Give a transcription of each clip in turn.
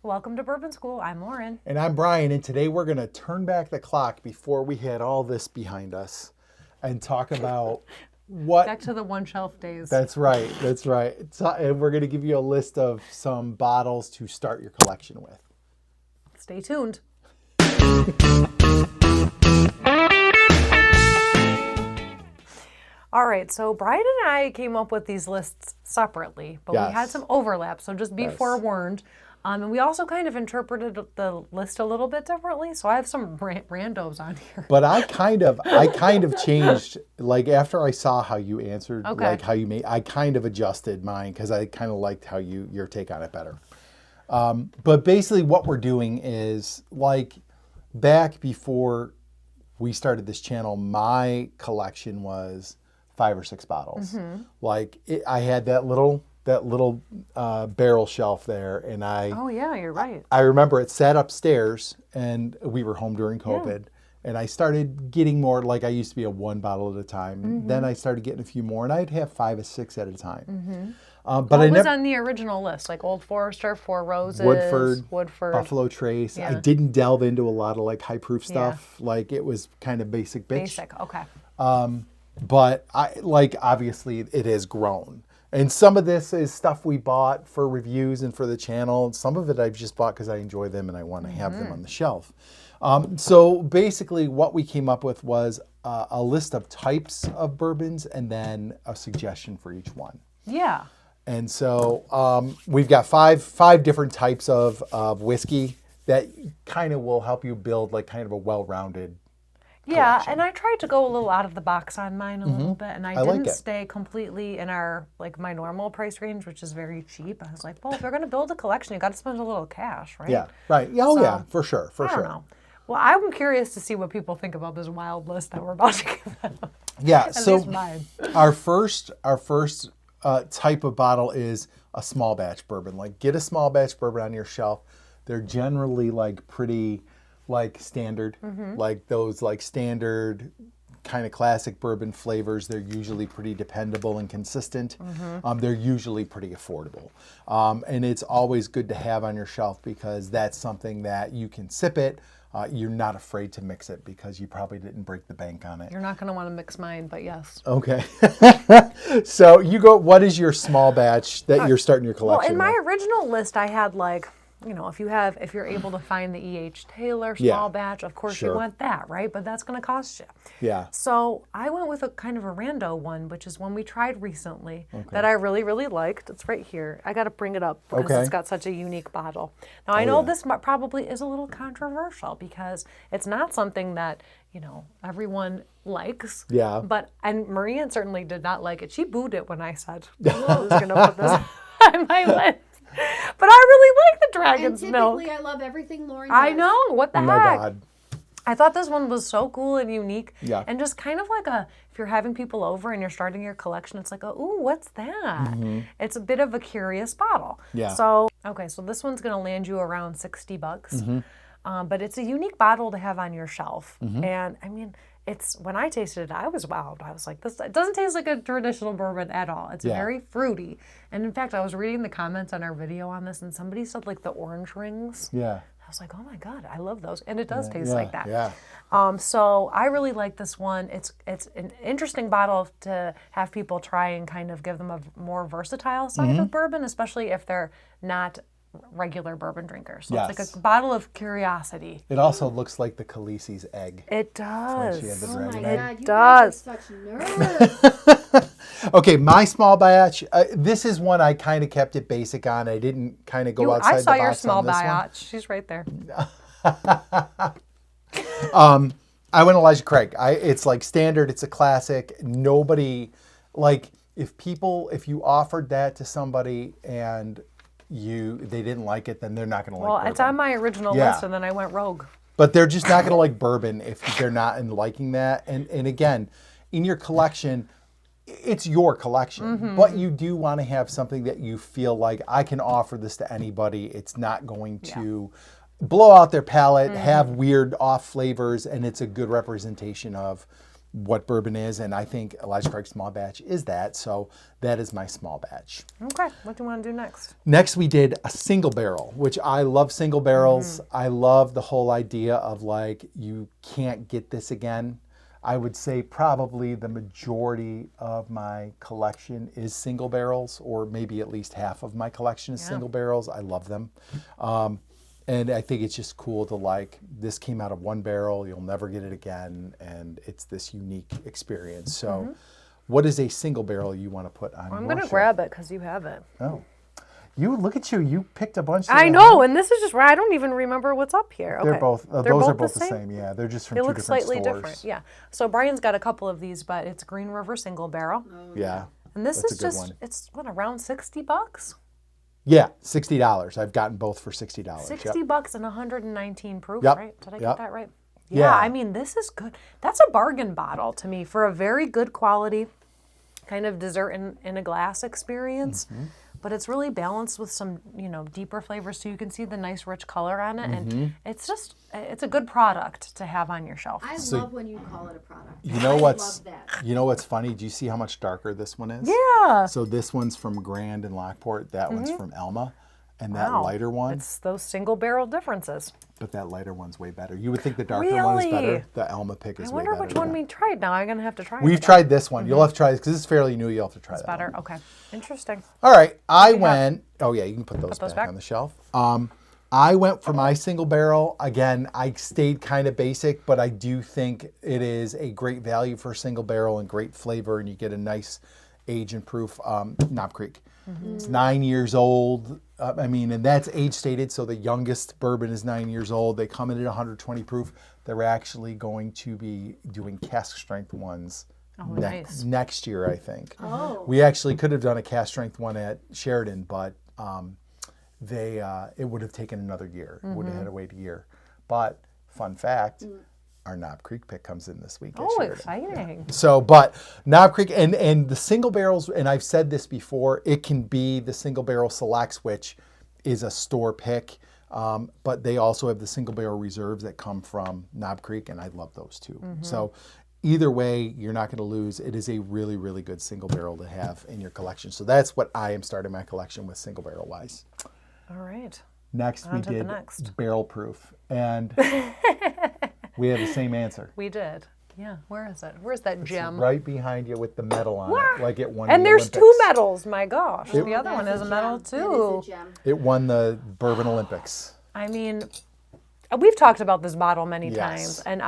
Welcome to Bourbon School. I'm Lauren. And I'm Brian, and today we're going to turn back the clock before we had all this behind us and talk about what... Back to the one shelf days. That's right. And we're going to give you a list of some bottles to start your collection with. Stay tuned. All right, so Brian and I came up with these lists separately, but Yes. we had some overlap, so just be forewarned. And we also kind of interpreted the list a little bit differently, so I have some randos on here. But I kind of changed, like after I saw how you answered, like how you made, I kind of adjusted mine because I kind of liked how your take on it better. But basically what we're doing is, like, back before we started this channel, my collection was 5 or 6 bottles. Mm-hmm. Like I had that little barrel shelf there, and Oh yeah, you're right. I remember it sat upstairs, and we were home during COVID, and I started getting more. Like I used to be a 1 bottle at a time. Mm-hmm. Then I started getting a few more, and I'd have 5 or 6 at a time. Mm-hmm. But what I was never on the original list? Like Old Forester, Four Roses, Woodford, Buffalo Trace. Yeah. I didn't delve into a lot of like high proof stuff. Like it was kind of basic bitch. Basic, okay. But I like, obviously it has grown. And some of this is stuff we bought for reviews and for the channel. Some of it I've just bought because I enjoy them and I want to have them on the shelf. So basically what we came up with was a list of types of bourbons and then a suggestion for each one. Yeah. And so we've got five different types of whiskey that kind of will help you build like kind of a well-rounded collection. And I tried to go a little out of the box on mine a little bit, and I didn't like it. stay completely in my normal price range, which is very cheap. I was like, well, if you're going to build a collection, you got to spend a little cash, right? Yeah, right. Oh, So, yeah, for sure. I don't know. Well, I'm curious to see what people think about this wild list that we're about to give them. Yeah, At so least mine. our first type of bottle is a small batch bourbon. Like, get a small batch bourbon on your shelf. They're generally like pretty like standard, like those like standard kind of classic bourbon flavors. They're usually pretty dependable and consistent. They're usually pretty affordable. And it's always good to have on your shelf because that's something that you can sip it. You're not afraid to mix it because you probably didn't break the bank on it. You're not going to want to mix mine, but yes. Okay. So you go, what is your small batch that you're starting your collection Well, in my with? original list, I had like, you know, if you're able to find the E.H. Taylor small batch, of course you want that, right? But that's going to cost you. Yeah. So I went with a kind of a rando one, which is one we tried recently that I really, really liked. It's right here. I got to bring it up because it's got such a unique bottle. Now, I know this probably is a little controversial because it's not something that, you know, everyone likes. Yeah. And Maria certainly did not like it. She booed it when I said, I was going to put this on my list. But I really like the Dragon's Milk. Typically, I love everything Lauren does. I know. What the heck? Oh my God. I thought this one was so cool and unique. Yeah. And just kind of like if you're having people over and you're starting your collection, it's like, ooh, what's that? It's a bit of a curious bottle. Yeah. So this one's going to land you around $60. But it's a unique bottle to have on your shelf. And I mean, when I tasted it, I was wowed. I was like, it doesn't taste like a traditional bourbon at all. It's very fruity. And in fact, I was reading the comments on our video on this, and somebody said like the orange rings. Yeah. I was like, oh my God, I love those. And it does taste like that. Yeah. So I really like this one. It's an interesting bottle to have people try and kind of give them a more versatile side of bourbon, especially if they're not regular bourbon drinkers. So it's like a bottle of curiosity. It also looks like the Khaleesi's egg. It does. She had the Oh dragon my egg. God, you does. guys are such nerds. Okay, my small batch. This is one I kind of kept it basic on. I didn't kind of go outside the box I saw your small on this batch. She's right there. I went Elijah Craig. It's like standard. It's a classic. Nobody, like, if you offered that to somebody and they didn't like it, then they're not going to like bourbon. Well, it's on my original list, and then I went rogue. But they're just not going to like bourbon if they're not in liking that. And again, in your collection, it's your collection, but you do want to have something that you feel like I can offer this to anybody. It's not going to blow out their palate, have weird off flavors, and it's a good representation of what bourbon is, and I think Elijah Craig Small Batch is that. So that is my small batch. Okay, what do you want to do next? Next, we did a single barrel, which I love single barrels. I love the whole idea of like, you can't get this again. I would say probably the majority of my collection is single barrels, or maybe at least half of my collection is single barrels. I love them. And I think it's just cool to like, this came out of one barrel, you'll never get it again, and it's this unique experience. So what is a single barrel you want to put on I'm your going to shelf? grab it because you have it. Oh. You, look at you, you picked a bunch. I know, and this is just where I don't even remember what's up here. Okay. They're both, They're those both are both the same, yeah. They're just from They two look different slightly stores. different, yeah. So Brian's got a couple of these, but it's Green River Single Barrel. Yeah. And this That's is a good just, one. it's what, around $60? Yeah, $60. I've gotten both for $60. $60 and 119 proof, Yep. right? Did I Yep. get that right? Yeah. I mean, this is good. That's a bargain bottle to me for a very good quality kind of dessert in a glass experience. But it's really balanced with some, deeper flavors, so you can see the nice rich color on it. And it's just, it's a good product to have on your shelf. I love when you call it a product. You know I what's love that. you know what's funny? Do you see how much darker this one is? Yeah. So this one's from Grand and Lockport. That one's from Elma, and that Wow. lighter one. It's those single barrel differences. But that lighter one's way better. You would think the darker one is Really? better. The Elma pick is I way wonder better. which one we tried now. I'm going to have to try it. We've again. tried this one. You'll have to try this because it's fairly new. You'll have to try It's that better. one. Okay. Interesting. All right. I went. Oh yeah, you can put those, those back back? on the shelf. I went for my single barrel. Again, I stayed kind of basic, but I do think it is a great value for a single barrel and great flavor, and you get a nice age and proof. Knob Creek. It's 9 years old. And that's age stated, so the youngest bourbon is 9 years old. They come in at 120 proof. They're actually going to be doing cask strength ones nice. next year, I think. Oh. We actually could have done a cask strength one at Sheridan, but it would have taken another year. It would have had to wait a year. But fun fact, our Knob Creek pick comes in this week. at Oh, Sheridan. exciting. So, but Knob Creek and the single barrels, and I've said this before, it can be the single barrel selects, which is a store pick, but they also have the single barrel reserves that come from Knob Creek, and I love those too. So either way, you're not going to lose. It is a really, really good single barrel to have in your collection. So that's what I am starting my collection with, single barrel wise. All right. Next, we On to the did next. barrel proof, and we have the same answer. We did. Yeah. Where is it? Where's that gem? Right behind you with the medal on it, like it won And the there's two Olympics. medals. My gosh. The other one That's is a medal gem. too. That is a gem. It won the Bourbon Olympics. I mean, we've talked about this bottle many Yes. times, and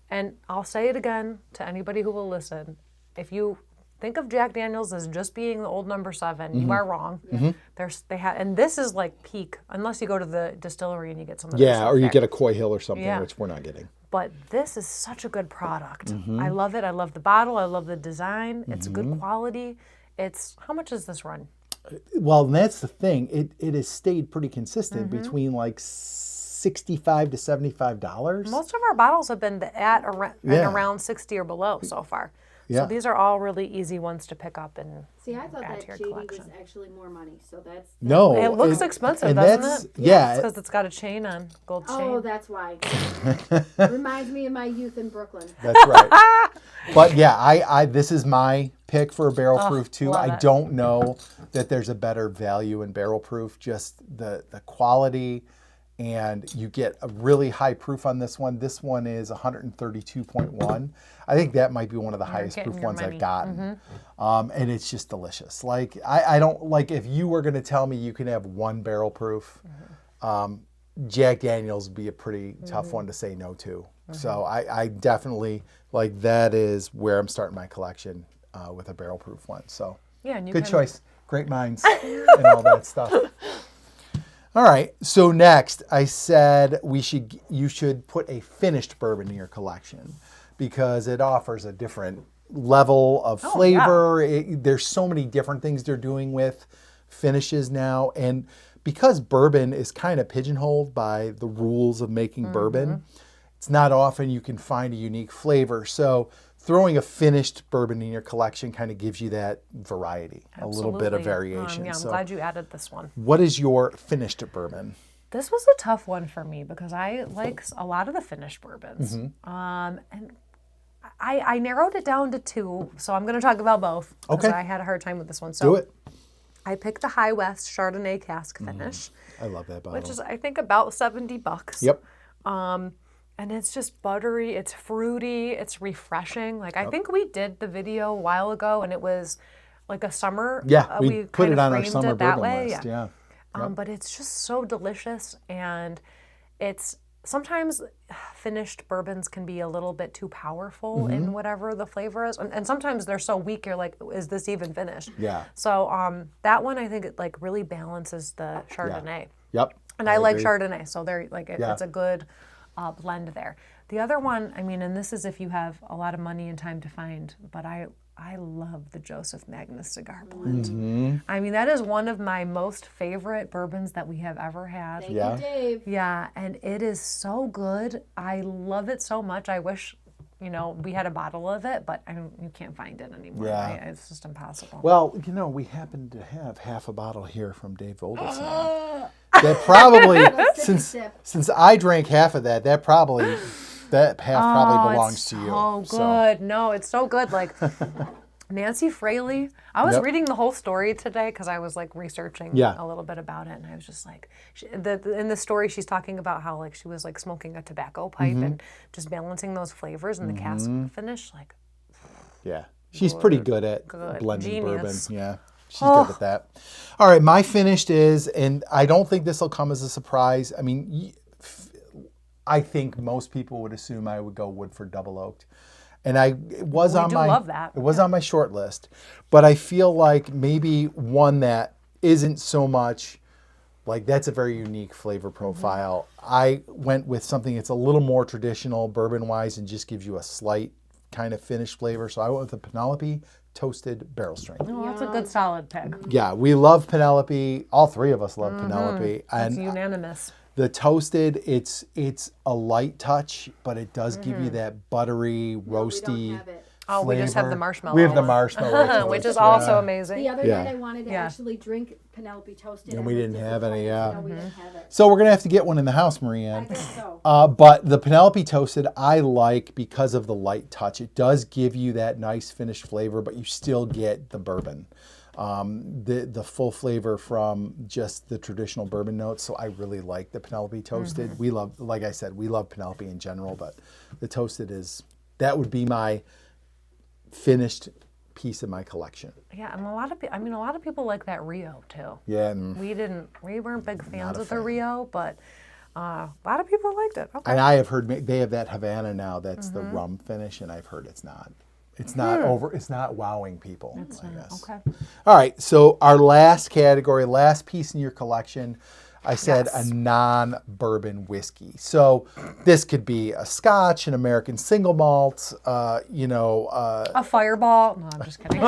and I'll say it again to anybody who will listen. If you think of Jack Daniel's as just being the old number 7, you are wrong. And this is like peak, unless you go to the distillery and you get some of their Yeah, stuff or you there. get a Coy Hill or something, Yeah. which we're not getting. But this is such a good product. I love it. I love the bottle. I love the design. It's good quality. How much does this run? Well, and that's the thing. It has stayed pretty consistent between like $65 to $75. Most of our bottles have been Yeah. around 60 or below so far. Yeah. So these are all really easy ones to pick up and See, I thought add that to your JD was collection. actually more money, so that's No, It looks expensive, and doesn't that's- it? Yeah. because it's got a chain on, gold chain. Oh, that's why. Reminds me of my youth in Brooklyn. That's right. But yeah, I this is my pick for a barrel proof too. love I it. don't know that there's a better value in barrel proof. Just the quality, and you get a really high proof on this one. This one is 132.1. I think that might be one of the highest getting proof your ones money. I've gotten. And it's just delicious. Like I don't like, if you were going to tell me you can have one barrel proof, Jack Daniel's would be a pretty tough one to say no to. So I definitely, like, that is where I'm starting my collection with a barrel proof one. So Yeah, and you good can- choice. Great minds and all that stuff. All right. So next, I said you should put a finished bourbon in your collection because it offers a different level of flavor. There's so many different things they're doing with finishes now, and because bourbon is kind of pigeonholed by the rules of making bourbon, it's not often you can find a unique flavor. So throwing a finished bourbon in your collection kind of gives you that variety, a little bit of Absolutely. variation. Yeah, I'm So glad you added this one. what is your finished bourbon? This was a tough one for me because I like a lot of the finished bourbons. And I narrowed it down to 2, so I'm going to talk about both. Because Okay. I had a hard time with this one. So Do it. I picked the High West Chardonnay cask finish, I love that bottle. which is I think about $70. Yep. And it's just buttery, it's fruity, it's refreshing. Like I think we did the video a while ago, and it was like a summer. Yeah, we put kind it of on our framed summer it that bourbon way. list. Yeah. But it's just so delicious, and it's sometimes finished bourbons can be a little bit too powerful in whatever the flavor is, and sometimes they're so weak you're like, is this even finished? Yeah. So that one I think it like really balances the Chardonnay, Yep. and I like agree. Chardonnay, so they're like Yeah. it's a good blend there. The other one, I mean, and this is if you have a lot of money and time to find, but I love the Joseph Magnus cigar blend. I mean, that is one of my most favorite bourbons that we have ever had. Thank Yeah. you, Dave. Yeah, and it is so good. I love it so much. I wish, we had a bottle of it, but you can't find it anymore. Yeah. Right? It's just impossible. Well, we happen to have half a bottle here from Dave Vogel's now. That probably, since I drank half of that, that half probably belongs to you. Oh, good. No, it's so good. Like Nancy Fraley. I was Yep. reading the whole story today because I was like researching Yeah. a little bit about it, and I was just like, in the story, she's talking about how like she was like smoking a tobacco pipe and just balancing those flavors in the cask finish. Like, Yeah. She's pretty good at blending Genius. bourbon. Yeah. She's good at that. All right. My finished is, and I don't think this will come as a surprise. I mean, I think most people would assume I would go Woodford Double Oaked. And it was on my love that. It was on my short list. But I feel like maybe one that isn't so much like that's a very unique flavor profile. I went with something that's a little more traditional bourbon wise and just gives you a slight kind of finished flavor. So I went with the Penelope Toasted Barrel Strength. oh, that's a good solid pick. Yeah, we love Penelope. All three of us love Penelope. It's And unanimous. the toasted, it's a light touch, but it does give you that buttery, roasty. We don't have it. Oh, we just have the flavor. marshmallow. We have the one. marshmallow, which toast, is also yeah. amazing. The other Yeah. night I wanted to Yeah. actually drink Penelope Toasted. And we didn't have any, yeah. No, we didn't have it. So we're gonna have to get one in the house, I Marianne. think so. But the Penelope Toasted, I like because of the light touch. It does give you that nice finished flavor, but you still get the bourbon. The full flavor from just the traditional bourbon notes. So I really like the Penelope Toasted. We love, like I said, we love Penelope in general, but the Toasted that would be my finished piece of my collection. Yeah, and a lot of people like that Rio too. Yeah. And We weren't big fans a of the fan. Rio, but a lot of people liked it. Okay. I have heard they have that Havana now that's the rum finish, and I've heard it's not wowing people, I guess. Okay. All right, so our last category, last piece in your collection, I said Yes. a non-bourbon whiskey. So this could be a Scotch, an American single malt, A Fireball. No, I'm just kidding.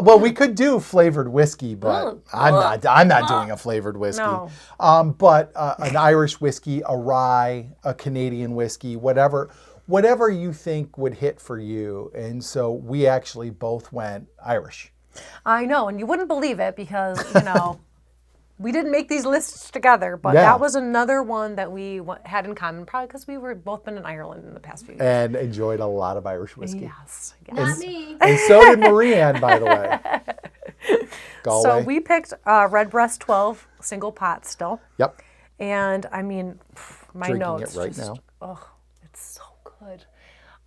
well, we could do flavored whiskey, but I'm not doing a flavored whiskey. No. But an Irish whiskey, a rye, a Canadian whiskey, whatever you think would hit for you. And so we actually both went Irish. I know, and you wouldn't believe it because, we didn't make these lists together, but Yeah. that was another one that we had in common, probably because we were both been in Ireland in the past few years. And enjoyed a lot of Irish whiskey. Yes. Not me. And so did Marianne, by the way. Galway. So we picked Redbreast 12 single pot still. Yep. And I mean, my Drinking notes it right just, now. Oh, it's so good.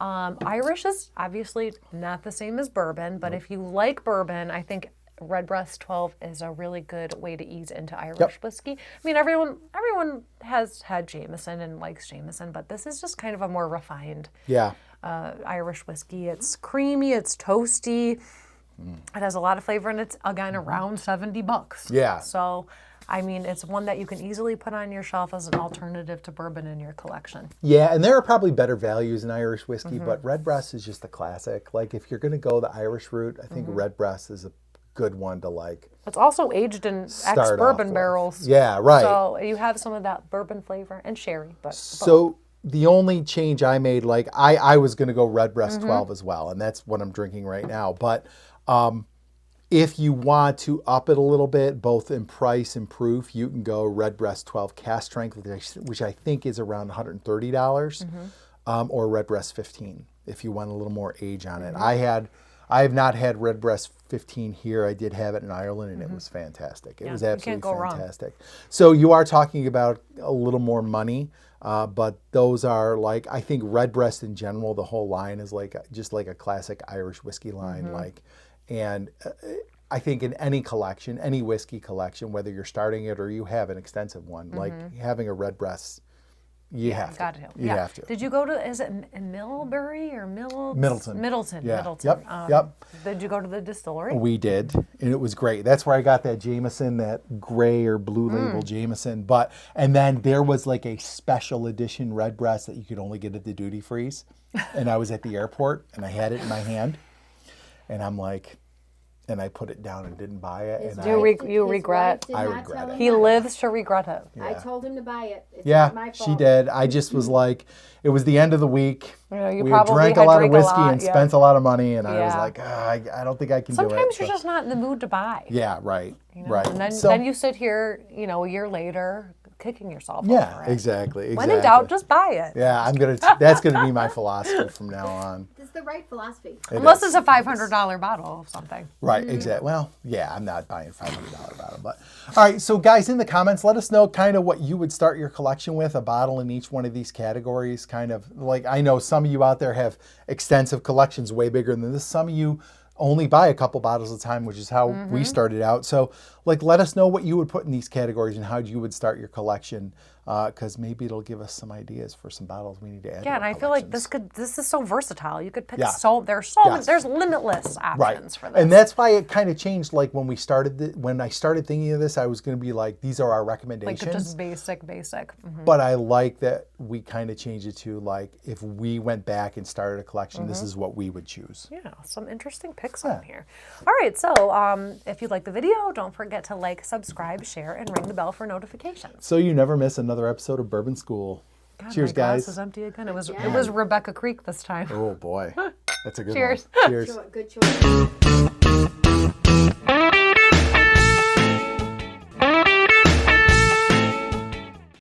Irish is obviously not the same as bourbon, but if you like bourbon, I think Redbreast 12 is a really good way to ease into Irish whiskey. I mean, everyone has had Jameson and likes Jameson, but this is just kind of a more refined Yeah. Irish whiskey. It's creamy, it's toasty, it has a lot of flavor, and it's again around $70. Yeah. So, I mean, it's one that you can easily put on your shelf as an alternative to bourbon in your collection. Yeah, and there are probably better values in Irish whiskey, but Redbreast is just the classic. Like, if you're going to go the Irish route, I think Redbreast is a good one to like. It's also aged in Start off ex-bourbon with. barrels. Yeah, right. So you have some of that bourbon flavor and sherry. But So the only change I made, like I was going to go Redbreast 12 as well, and that's what I'm drinking right now. But if you want to up it a little bit, both in price and proof, you can go Redbreast 12 cask strength, which I think is around $130. or Redbreast 15 if you want a little more age on it. I have not had Redbreast 15 here. I did have it in Ireland, and it was fantastic. It was absolutely fantastic. So you are talking about a little more money, but those are like, I think Redbreast in general, the whole line is like just like a classic Irish whiskey line, and I think in any collection, any whiskey collection, whether you're starting it or you have an extensive one, like having a Redbreast. You have to. You have to. Did you go to, is it in Millbury or Middleton? Middleton. Yeah. Middleton. Yep. Did you go to the distillery? We did, and it was great. That's where I got that Jameson, that gray or blue label Jameson. And then there was like a special edition Redbreast that you could only get at the duty freeze. And I was at the airport, and I had it in my hand, and I'm like, and I put it down and didn't buy it. And you regret? I regret it. He lives to regret it. I told him to buy it. It's Yeah, not my fault. she did. I just was like, it was the end of the week. You we probably drank a had lot of drank a whiskey lot, and spent a lot of money, and I was Yeah. like, I don't think I can do it. Sometimes you're just not in the mood to buy. Yeah, right, You know? right. And then, So- then you sit here, a year later, kicking yourself Yeah, over it. exactly. When in doubt, just buy it. Yeah, that's gonna be my philosophy from now on. It's the right philosophy. Unless it's a $500 bottle of something. Right, exactly. Well, yeah, I'm not buying a $500 bottle, but all right. So, guys, in the comments, let us know kind of what you would start your collection with, a bottle in each one of these categories. Kind of like, I know some of you out there have extensive collections, way bigger than this. Some of you only buy a couple bottles at a time, which is how we started out. So, like, let us know what you would put in these categories and how you would start your collection, because maybe it'll give us some ideas for some bottles we need to add. Yeah, to and our I feel like collections. this is so versatile. You could pick Yeah. there's limitless options for this. And that's why it kind of changed. Like when we started, when I started thinking of this, I was going to be like, these are our recommendations. like just basic. But I like that we kind of changed it to like, if we went back and started a collection, this is what we would choose. Yeah, some interesting picks on here. All right, so if you like the video, don't forget to like, subscribe, share, and ring the bell for notifications. So you never miss another episode of Bourbon School. God, Cheers, my glass guys. is empty again. It was Rebecca Creek this time. Oh boy, that's a good Cheers. one. Cheers. Good choice.